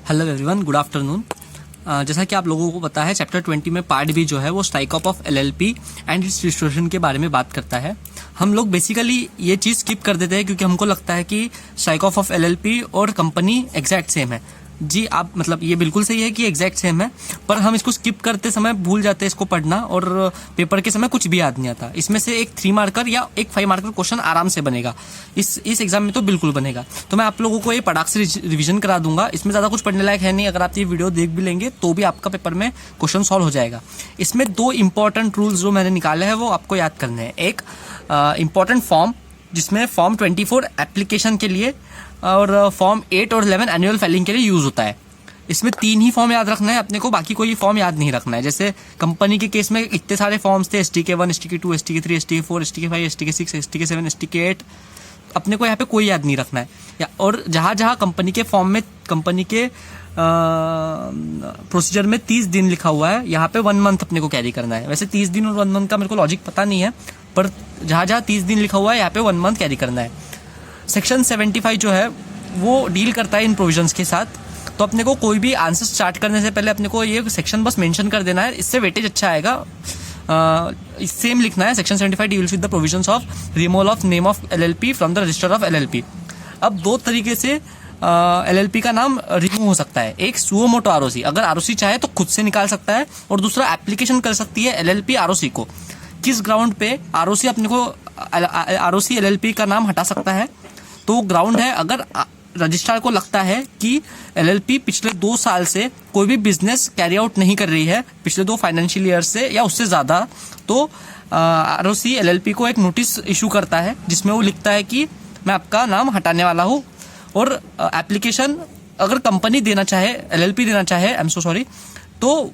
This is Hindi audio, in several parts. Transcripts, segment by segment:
Hello everyone, good afternoon. जैसा कि आप लोगों को पता है, चैप्टर 20 में पार्ट बी जो है वो strike off LLP and it's distribution के बारे में बात करता है। हम लोग बेसिकली ये चीज़ स्किप कर देते हैं क्योंकि हमको लगता है कि स्ट्राइक ऑफ एलएलपी और कंपनी एग्जैक्ट सेम है। जी, आप मतलब ये बिल्कुल सही है कि एग्जैक्ट सेम है, पर हम इसको स्किप करते समय भूल जाते हैं इसको पढ़ना और पेपर के समय कुछ भी याद नहीं आता। इसमें से एक 3 मार्कर या एक 5 मार्कर क्वेश्चन आराम से बनेगा। इस एग्जाम में तो बिल्कुल बनेगा। तो मैं आप लोगों को ये पटाख से रिविजन करा दूंगा। इसमें ज़्यादा कुछ पढ़ने लायक है नहीं। अगर आप ये वीडियो देख भी लेंगे तो भी आपका पेपर में क्वेश्चन सॉल्व हो जाएगा। इसमें 2 इंपॉर्टेंट रूल्स जो मैंने निकाले हैं वो आपको याद करने हैं। एक इंपॉर्टेंट फॉर्म, जिसमें फॉर्म 24 एप्लीकेशन के लिए और फॉर्म 8 और 11 एनुअल फाइलिंग के लिए यूज होता है। इसमें 3 ही फॉर्म याद रखना है अपने को, बाकी कोई फॉर्म याद नहीं रखना है। जैसे कंपनी के केस में इतने सारे फॉर्म्स थे, STK1, STK2, STK3, STK4, STK5, STK6, STK7, STK8, अपने को यहाँ पे कोई याद नहीं रखना है। और जहाँ जहाँ कंपनी के फॉर्म में कंपनी के प्रोसीजर में 30 दिन लिखा हुआ है, यहाँ पे 1 मंथ अपने को कैरी करना है। वैसे 30 दिन और 1 मंथ का मेरे को लॉजिक पता नहीं है, पर जहाँ जहाँ 30 दिन लिखा हुआ है यहाँ पे 1 मंथ कैरी करना है। सेक्शन 75 जो है वो डील करता है इन प्रोविजंस के साथ। तो अपने को कोई भी आंसर स्टार्ट करने से पहले अपने को ये सेक्शन बस मेंशन कर देना है, इससे वेटेज अच्छा आएगा। सेम लिखना है, section 75 deals with the provisions of removal of name of LLP from the register of LLP. अब 2 तरीके से एलएलपी का नाम रिमूव हो सकता है। एक सुओ मोटो आरओसी, अगर आरओसी चाहे तो खुद से निकाल सकता है, और दूसरा एप्लीकेशन कर सकती है एलएलपी आरओसी को। किस ग्राउंड पे आरओसी अपने को आरओसी एलएलपी का नाम हटा सकता है? तो ग्राउंड है, अगर रजिस्ट्रार को लगता है कि एलएलपी पिछले 2 साल से कोई भी बिजनेस कैरी आउट नहीं कर रही है, पिछले 2 फाइनेंशियल ईयर से या उससे ज़्यादा, तो आरओसी एलएलपी को एक नोटिस इशू करता है जिसमें वो लिखता है कि मैं आपका नाम हटाने वाला हूँ। और एप्लीकेशन अगर कंपनी देना चाहे, एलएलपी देना चाहे, आई एम सो सॉरी, तो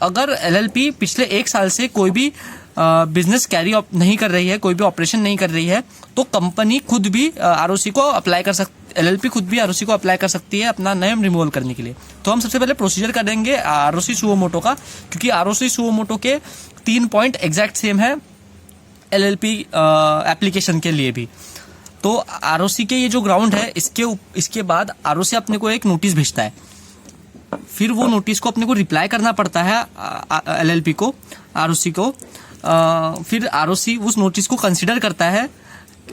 अगर एलएलपी पिछले 1 साल से कोई भी बिजनेस कैरी नहीं कर रही है, कोई भी ऑपरेशन नहीं कर रही है, तो कंपनी खुद भी आरओसी को अप्लाई कर सकती, एलएलपी खुद भी आरओसी को अप्लाई कर सकती है अपना नेम रिमूवल करने के लिए। तो हम सबसे पहले प्रोसीजर करेंगे आरओसी सुओ मोटो का, क्योंकि आरओसी सुओ मोटो के 3 पॉइंट एग्जैक्ट सेम है एलएलपी एप्लीकेशन के लिए भी। तो आरओसी के ये जो ग्राउंड है, इसके बाद आरओसी अपने को एक नोटिस भेजता है। फिर वो नोटिस को अपने को रिप्लाई करना पड़ता है एलएलपी को, आरओसी को। फिर आरओसी उस नोटिस को कंसिडर करता है,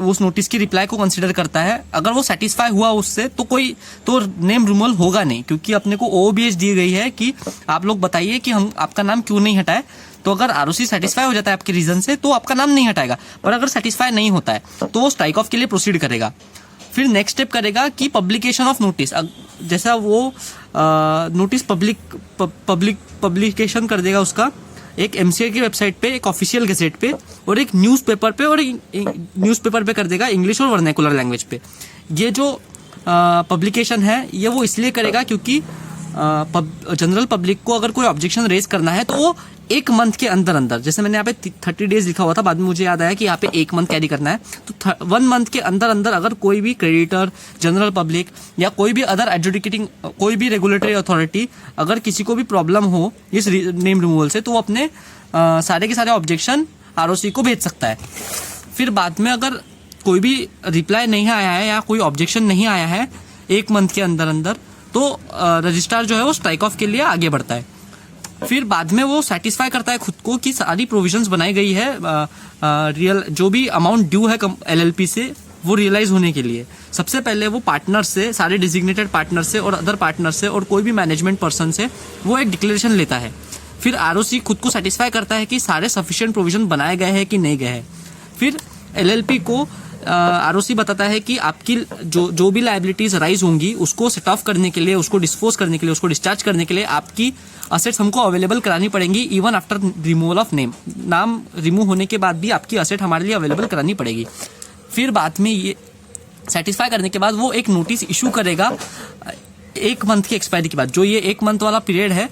उस नोटिस की रिप्लाई को कंसिडर करता है। अगर वो सेटिस्फाई हुआ उससे तो नेम रिमूवल होगा नहीं, क्योंकि अपने को ओबीएच दी गई है कि आप लोग बताइए कि हम आपका नाम क्यों नहीं हटाए। तो अगर आरओसी सेटिस्फाई हो जाता है आपके रीजन से तो आपका नाम नहीं हटाएगा, पर अगर सेटिस्फाई नहीं होता है तो वो स्ट्राइक ऑफ के लिए प्रोसीड करेगा। फिर नेक्स्ट स्टेप करेगा कि पब्लिकेशन ऑफ नोटिस। जैसा वो नोटिस पब्लिकेशन कर देगा उसका एक एमसीए की वेबसाइट पे, एक ऑफिशियल गैजेट पे, और एक न्यूज़पेपर पे, और न्यूज़पेपर पे कर देगा इंग्लिश और वर्नाकुलर लैंग्वेज पे। ये जो पब्लिकेशन है ये वो इसलिए करेगा क्योंकि जनरल पब्लिक को अगर कोई ऑब्जेक्शन रेज करना है तो वो 1 मंथ के अंदर अंदर, जैसे मैंने यहाँ पे 30 डेज लिखा हुआ था, बाद में मुझे याद आया कि यहाँ पे 1 मंथ कैरी करना है, तो 1 मंथ के अंदर अंदर अगर कोई भी क्रेडिटर, जनरल पब्लिक या कोई भी अदर एडजुडिकेटिंग, कोई भी रेगुलेटरी अथॉरिटी, अगर किसी को भी प्रॉब्लम हो इस नेम रिमूवल से, तो वो अपने सारे के सारे ऑब्जेक्शन आरओसी को भेज सकता है। फिर बाद में अगर कोई भी रिप्लाई नहीं आया है या कोई ऑब्जेक्शन नहीं आया है 1 मंथ के अंदर अंदर, तो रजिस्ट्रार जो है वो स्ट्राइक ऑफ के लिए आगे बढ़ता है। फिर बाद में वो सेटिस्फाई करता है खुद को कि सारी प्रोविजंस बनाई गई है, रियल जो भी अमाउंट ड्यू है एलएलपी से वो रियलाइज होने के लिए। सबसे पहले वो पार्टनर से, सारे डिजिग्नेटेड पार्टनर से और अदर पार्टनर से और कोई भी मैनेजमेंट पर्सन से वो एक डिक्लेरेशन लेता है। फिर आरओसी खुद को सेटिस्फाई करता है कि सारे सफिशिएंट प्रोविजन बनाए गए हैं कि नहीं गए हैं। फिर एलएलपी को आरओसी बताता है कि आपकी जो भी लायबिलिटीज राइज होंगी उसको सेट ऑफ करने के लिए, उसको डिस्पोज करने के लिए, उसको डिस्चार्ज करने के लिए आपकी असेट्स हमको अवेलेबल करानी पड़ेंगी, even after removal of name. नाम रिमूव होने के बाद भी आपकी असेट हमारे लिए अवेलेबल करानी पड़ेगी। फिर बाद में ये सेटिस्फाई करने के बाद वो एक नोटिस इशू करेगा 1 मंथ की एक्सपायरी के बाद। जो ये 1 मंथ वाला पीरियड है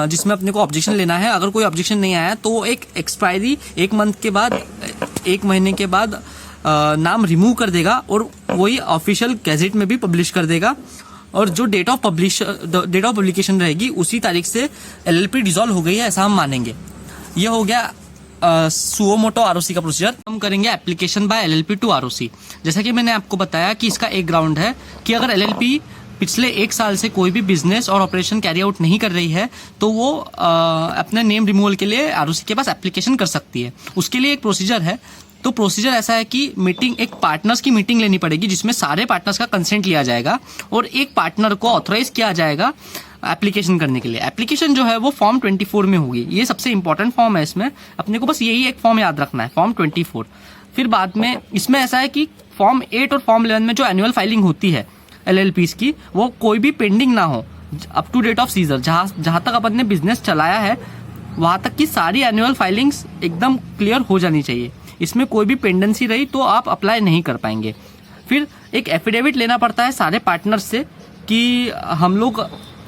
जिसमें अपने को ऑब्जेक्शन लेना है, अगर कोई ऑब्जेक्शन नहीं आया तो वो एक एक्सपायरी 1 मंथ के बाद, 1 महीने के बाद नाम रिमूव कर देगा और वही ऑफिशियल गैजेट में भी पब्लिश कर देगा। और जो डेट ऑफ पब्लिकेशन रहेगी उसी तारीख से एलएलपी डिसॉल्व हो गई है ऐसा हम मानेंगे। ये हो गया सुओ मोटो आरओसी का प्रोसीजर। हम करेंगे application by LLP to ROC. जैसा कि मैंने आपको बताया कि इसका एक ग्राउंड है कि अगर एलएलपी पिछले 1 साल से कोई भी बिजनेस और ऑपरेशन कैरी आउट नहीं कर रही है तो वो अपने नेम रिमूवल के लिए आरओसी के पास एप्लीकेशन कर सकती है। उसके लिए एक प्रोसीजर है। तो प्रोसीजर ऐसा है कि एक पार्टनर्स की मीटिंग लेनी पड़ेगी जिसमें सारे पार्टनर्स का कंसेंट लिया जाएगा और एक पार्टनर को ऑथराइज किया जाएगा एप्लीकेशन करने के लिए। एप्लीकेशन जो है वो फॉर्म 24 में होगी। ये सबसे इंपॉर्टेंट फॉर्म है। इसमें अपने को बस यही एक फॉर्म याद रखना है, फॉर्म 24। फिर बाद में इसमें ऐसा है कि फॉर्म 8 और फॉर्म 11 में जो एनुअल फाइलिंग होती है LLPs की, वो कोई भी पेंडिंग ना हो up to date of seizure. जहां तक अपन ने बिजनेस चलाया है वहां तक की सारी एनुअल फाइलिंग्स एकदम क्लियर हो जानी चाहिए। इसमें कोई भी पेंडेंसी रही तो आप अप्लाई नहीं कर पाएंगे। फिर एक एफिडेविट लेना पड़ता है सारे पार्टनर्स से कि हम लोग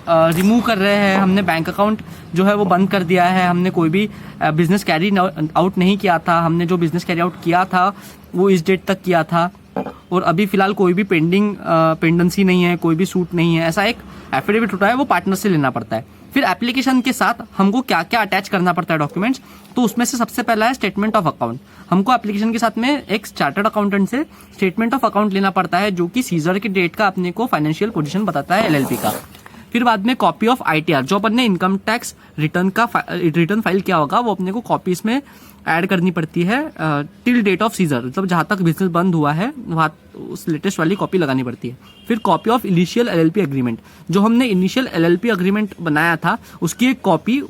रिमूव कर रहे हैं, हमने बैंक अकाउंट जो है वो बंद कर दिया है, हमने कोई भी बिजनेस कैरी आउट नहीं किया था, हमने जो बिजनेस कैरी आउट किया था वो इस डेट तक किया था और अभी फिलहाल कोई भी पेंडेंसी नहीं है, कोई भी सूट नहीं है। ऐसा एक एफिडेविट होता है, वो पार्टनर से लेना पड़ता है। फिर एप्लीकेशन के साथ हमको क्या क्या अटैच करना पड़ता है डॉक्यूमेंट्स, तो उसमें से सबसे पहला है स्टेटमेंट ऑफ अकाउंट। हमको एप्लीकेशन के साथ में एक चार्टर्ड अकाउंटेंट से स्टेटमेंट ऑफ अकाउंट लेना पड़ता है जो कि सीजर के डेट का अपने को फाइनेंशियल पोजीशन बताता है LLP का। फिर बाद में कॉपी ऑफ ITR, जो अपन ने इनकम टैक्स रिटर्न फाइल किया होगा वो अपने को कॉपी इसमें ऐड करनी पड़ती है टिल डेट ऑफ सीजर, मतलब जहां तक बिजनेस बंद हुआ है वहां उस लेटेस्ट वाली कॉपी लगानी पड़ती है। फिर copy of initial LLP agreement, जो हमने इनिशियल LLP एग्रीमेंट बनाया था उसकी एक कॉपी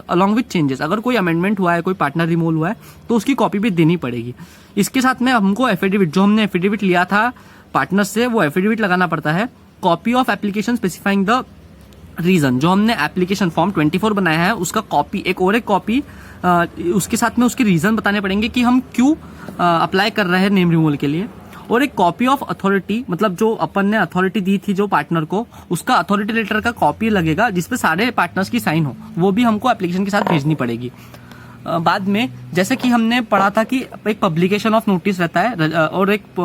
अलॉन्ग विथ चेंजेस। अगर कोई अमेंडमेंट हुआ है, कोई पार्टनर रिमूवल हुआ है तो उसकी कॉपी भी देनी पड़ेगी। इसके साथ में हमको एफिडेविट, जो हमने एफिडेविट लिया था पार्टनर से, वो एफिडेविट लगाना पड़ता है। Copy of application specifying the reason, जो हमने एप्लीकेशन फॉर्म 24 बनाया है उसका कॉपी, एक कॉपी उसके साथ में उसके रीजन बताने पड़ेंगे कि हम क्यों अप्लाई कर रहे हैं नेम रिमूवल के लिए। और एक कॉपी ऑफ अथॉरिटी, मतलब जो अपन ने अथॉरिटी दी थी जो पार्टनर को, उसका अथॉरिटी लेटर का कॉपी लगेगा जिसपे सारे पार्टनर्स की साइन हो, वो भी हमको एप्लीकेशन के साथ भेजनी पड़ेगी। बाद में जैसे कि हमने पढ़ा था कि एक पब्लिकेशन ऑफ नोटिस रहता है और एक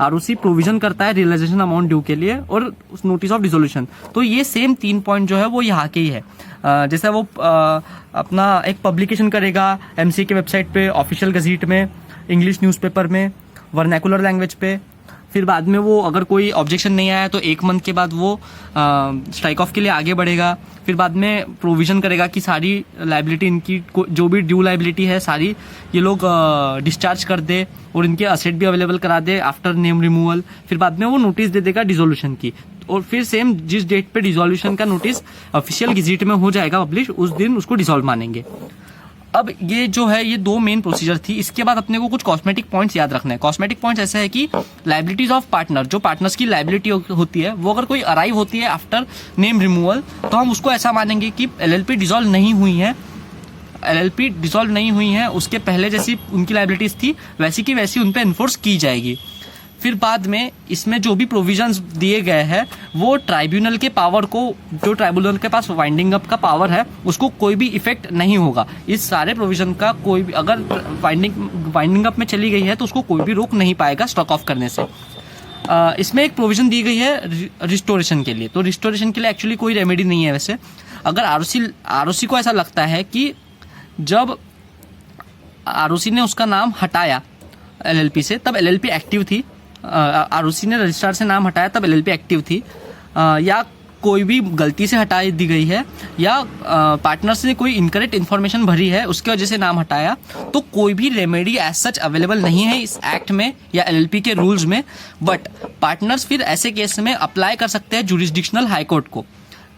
आरओसी प्रोविजन करता है रियलाइजेशन अमाउंट ड्यू के लिए और उस नोटिस ऑफ डिसोल्यूशन। तो ये सेम 3 पॉइंट जो है वो यहाँ के ही है। जैसे वो अपना एक पब्लिकेशन करेगा MCA के वेबसाइट पे, ऑफिशियल गजीट में, इंग्लिश न्यूज़पेपर में, वर्नैकुलर लैंग्वेज पे। फिर बाद में वो अगर कोई ऑब्जेक्शन नहीं आया तो 1 मंथ के बाद वो स्ट्राइक ऑफ के लिए आगे बढ़ेगा। फिर बाद में प्रोविजन करेगा कि सारी लाइबिलिटी इनकी जो भी ड्यू लाइबिलिटी है सारी ये लोग डिस्चार्ज कर दे और इनके असेट भी अवेलेबल करा दे आफ्टर नेम रिमूवल। फिर बाद में वो नोटिस दे देगा डिसोल्यूशन की, और फिर सेम जिस डेट पे डिसोल्यूशन का नोटिस ऑफिशियल गेजेट में हो जाएगा पब्लिश, उस दिन उसको डिसॉल्व मानेंगे। अब ये जो है ये 2 मेन प्रोसीजर थी। इसके बाद अपने को कुछ कॉस्मेटिक पॉइंट्स याद रखना है। कॉस्मेटिक पॉइंट्स ऐसा है कि लाइबिलिटीज ऑफ पार्टनर, जो पार्टनर्स की लाइबिलिटी होती है वो अगर कोई अराइव होती है आफ्टर नेम रिमूवल तो हम उसको ऐसा मानेंगे कि LLP डिसॉल्व नहीं हुई है, LLP डिसॉल्व नहीं हुई है, उसके पहले जैसी उनकी लाइबिलिटीज थी वैसी की वैसी उन पर इन्फोर्स की जाएगी। फिर बाद में इसमें जो भी प्रोविजंस दिए गए हैं वो ट्राइब्यूनल के पावर को, जो ट्राइब्यूनल के पास वाइंडिंग अप का पावर है उसको कोई भी इफेक्ट नहीं होगा। इस सारे प्रोविजन का कोई भी अगर वाइंडिंग अप में चली गई है तो उसको कोई भी रोक नहीं पाएगा स्टॉक ऑफ करने से। इसमें एक प्रोविजन दी गई है रिस्टोरेशन के लिए। तो रिस्टोरेशन के लिए एक्चुअली कोई रेमेडी नहीं है वैसे। अगर आरओसी को ऐसा लगता है कि जब आरओसी ने उसका नाम हटाया LLP से तब LLP एक्टिव थी, आरओसी ने रजिस्ट्रार से नाम हटाया तब LLP एक्टिव थी, या कोई भी गलती से हटा दी गई है या पार्टनर्स ने कोई इनकरेक्ट इन्फॉर्मेशन भरी है उसकी वजह से नाम हटाया, तो कोई भी रेमेडी एज सच अवेलेबल नहीं है इस एक्ट में या LLP के रूल्स में। बट पार्टनर्स फिर ऐसे केस में अप्लाई कर सकते हैं जुरिस्डिक्शनल हाई कोर्ट को।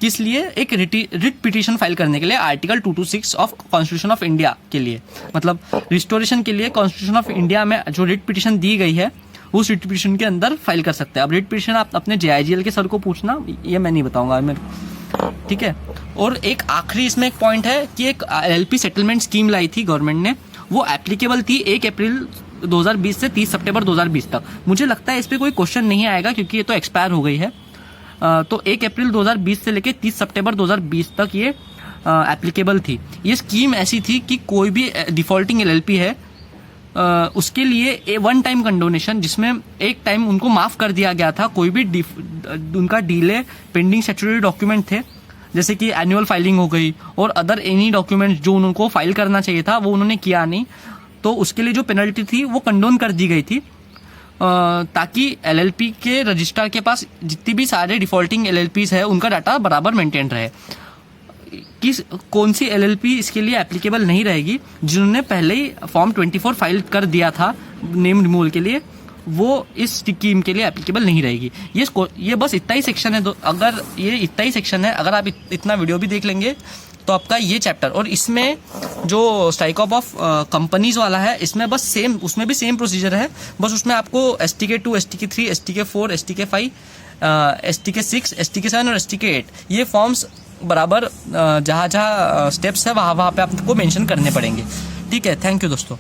किस लिए? एक रिट पिटीशन फाइल करने के लिए, article 226 of constitution of India के लिए, मतलब रिस्टोरेशन के लिए कॉन्स्टिट्यूशन ऑफ इंडिया में जो रिट पिटीशन दी गई है उस रिट पिटीशन के अंदर फाइल कर सकते हैं। अब रिट पिटीशन आप अपने JIGL के सर को पूछना, ये मैं नहीं बताऊंगा मेरे, ठीक है। और एक आखिरी इसमें एक पॉइंट है कि एक LLP सेटलमेंट स्कीम लाई थी गवर्नमेंट ने, वो एप्लीकेबल थी 1 अप्रैल 2020 से 30 सितंबर 2020 तक। मुझे लगता है इस पर कोई क्वेश्चन नहीं आएगा क्योंकि ये तो एक्सपायर हो गई है। तो 1 अप्रैल 2020 से लेकर 30 सितंबर 2020 तक ये एप्लीकेबल थी। ये स्कीम ऐसी थी कि कोई भी डिफॉल्टिंग LLP है उसके लिए 1 टाइम कंडोनेशन, जिसमें एक टाइम उनको माफ कर दिया गया था। कोई भी उनका डीले पेंडिंग स्टैट्यूटरी डॉक्यूमेंट थे जैसे कि एनुअल फाइलिंग हो गई और अदर एनी डॉक्यूमेंट जो उनको फाइल करना चाहिए था वो उन्होंने किया नहीं, तो उसके लिए जो पेनल्टी थी वो कंडोन कर दी गई थी। ताकि एलएलपी के रजिस्ट्रार के पास जितनी भी सारे डिफॉल्टिंग एलएलपीज है उनका डाटा बराबर मेंटेन रहे। किस कौन सी एलएलपी इसके लिए एप्लीकेबल नहीं रहेगी, जिन्होंने पहले ही फॉर्म 24 फाइल कर दिया था नेम रिमूवल के लिए, वो इस स्कीम के लिए एप्लीकेबल नहीं रहेगी। ये बस इतना ही सेक्शन है। अगर ये इतना ही सेक्शन है, अगर आप इतना वीडियो भी देख लेंगे तो आपका ये चैप्टर, और इसमें जो स्ट्राइक ऑफ कंपनीज वाला है, इसमें बस सेम, उसमें भी सेम प्रोसीजर है, बस उसमें आपको STK2, STK3, STK4, STK5, STK6, STK7 और STK8 ये फॉर्म्स बराबर जहाँ जहाँ स्टेप्स है वहाँ पे आपको मेंशन करने पड़ेंगे। ठीक है, थैंक यू दोस्तों।